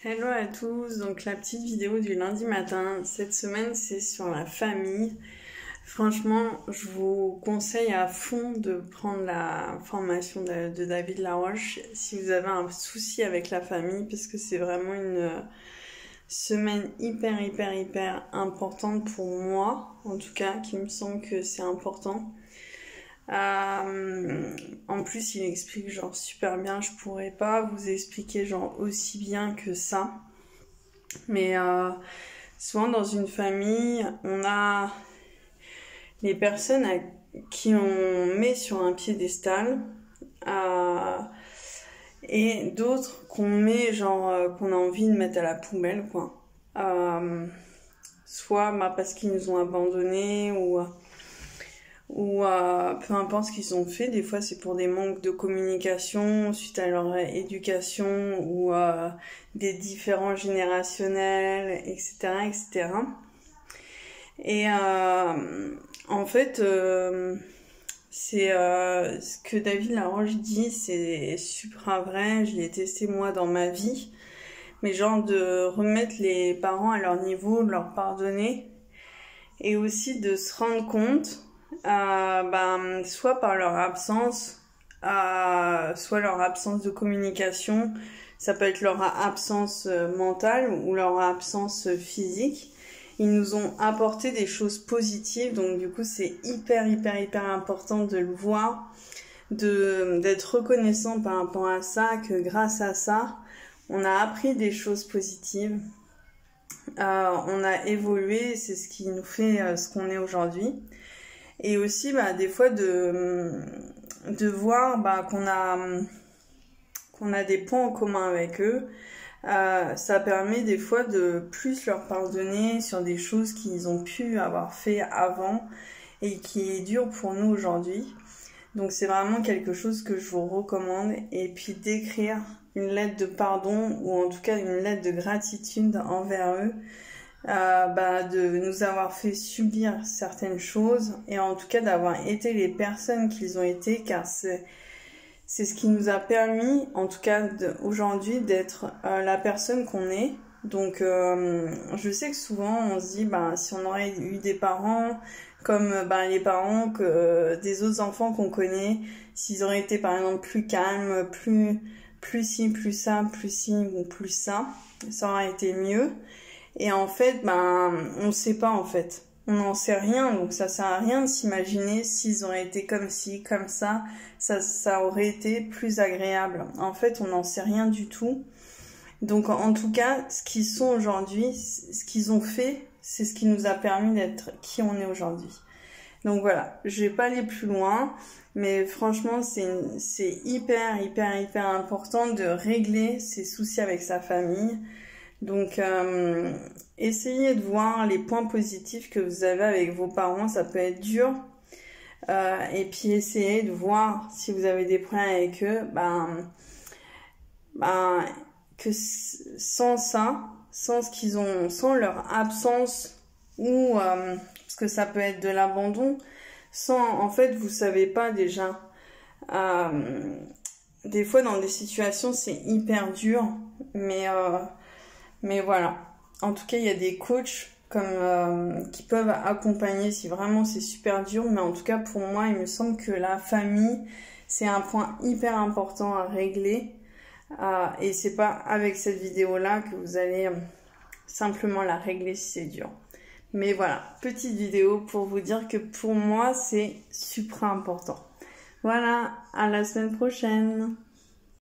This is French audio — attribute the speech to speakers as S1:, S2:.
S1: Hello à tous, donc la petite vidéo du lundi matin, cette semaine c'est sur la famille. Franchement, je vous conseille à fond de prendre la formation de David Laroche si vous avez un souci avec la famille, parce que c'est vraiment une semaine hyper importante pour moi, en tout cas, qui me semble que c'est important. En plus, il explique genre super bien. Je pourrais pas vous expliquer genre aussi bien que ça. Mais souvent dans une famille, on a les personnes à qui on met sur un piédestal et d'autres qu'on met genre qu'on a envie de mettre à la poubelle quoi. Soit parce qu'ils nous ont abandonnés ou peu importe ce qu'ils ont fait. Des fois c'est pour des manques de communication suite à leur éducation ou des différends générationnels, etc. Et en fait c'est ce que David Laroche dit, c'est super vrai, je l'ai testé moi dans ma vie, mais genre de remettre les parents à leur niveau, de leur pardonner et aussi de se rendre compte soit par leur absence, soit leur absence de communication, ça peut être leur absence mentale ou leur absence physique. Ils nous ont apporté des choses positives, donc du coup c'est hyper important de le voir, d'être reconnaissant par rapport à ça, que grâce à ça, on a appris des choses positives, on a évolué, c'est ce qui nous fait ce qu'on est aujourd'hui. Et aussi des fois de voir qu'on a des points en commun avec eux. Ça permet des fois de plus leur pardonner sur des choses qu'ils ont pu avoir fait avant et qui est dur pour nous aujourd'hui. Donc c'est vraiment quelque chose que je vous recommande. Et puis d'écrire une lettre de pardon ou en tout cas une lettre de gratitude envers eux. De nous avoir fait subir certaines choses et en tout cas d'avoir été les personnes qu'ils ont été, car c'est ce qui nous a permis en tout cas aujourd'hui d'être la personne qu'on est. Donc je sais que souvent on se dit si on aurait eu des parents comme les parents des autres enfants qu'on connaît, s'ils auraient été par exemple plus calmes, plus ci, plus ça, plus ci ou plus ça aurait été mieux. Et en fait, on sait pas en fait. On n'en sait rien, donc ça sert à rien de s'imaginer s'ils auraient été comme ci, comme ça aurait été plus agréable. En fait, on n'en sait rien du tout. Donc en tout cas, ce qu'ils sont aujourd'hui, ce qu'ils ont fait, c'est ce qui nous a permis d'être qui on est aujourd'hui. Donc voilà, je vais pas aller plus loin, mais franchement, c'est hyper important de régler ses soucis avec sa famille. Donc essayez de voir les points positifs que vous avez avec vos parents, ça peut être dur, et puis essayez de voir si vous avez des problèmes avec eux, que sans ça, sans ce qu'ils ont, sans leur absence ou parce que ça peut être de l'abandon, en fait vous savez pas déjà, des fois dans des situations c'est hyper dur, mais voilà. En tout cas, il y a des coachs qui peuvent accompagner si vraiment c'est super dur. Mais en tout cas, pour moi, il me semble que la famille, c'est un point hyper important à régler. Et c'est pas avec cette vidéo-là que vous allez simplement la régler si c'est dur. Mais voilà, petite vidéo pour vous dire que pour moi, c'est super important. Voilà, à la semaine prochaine.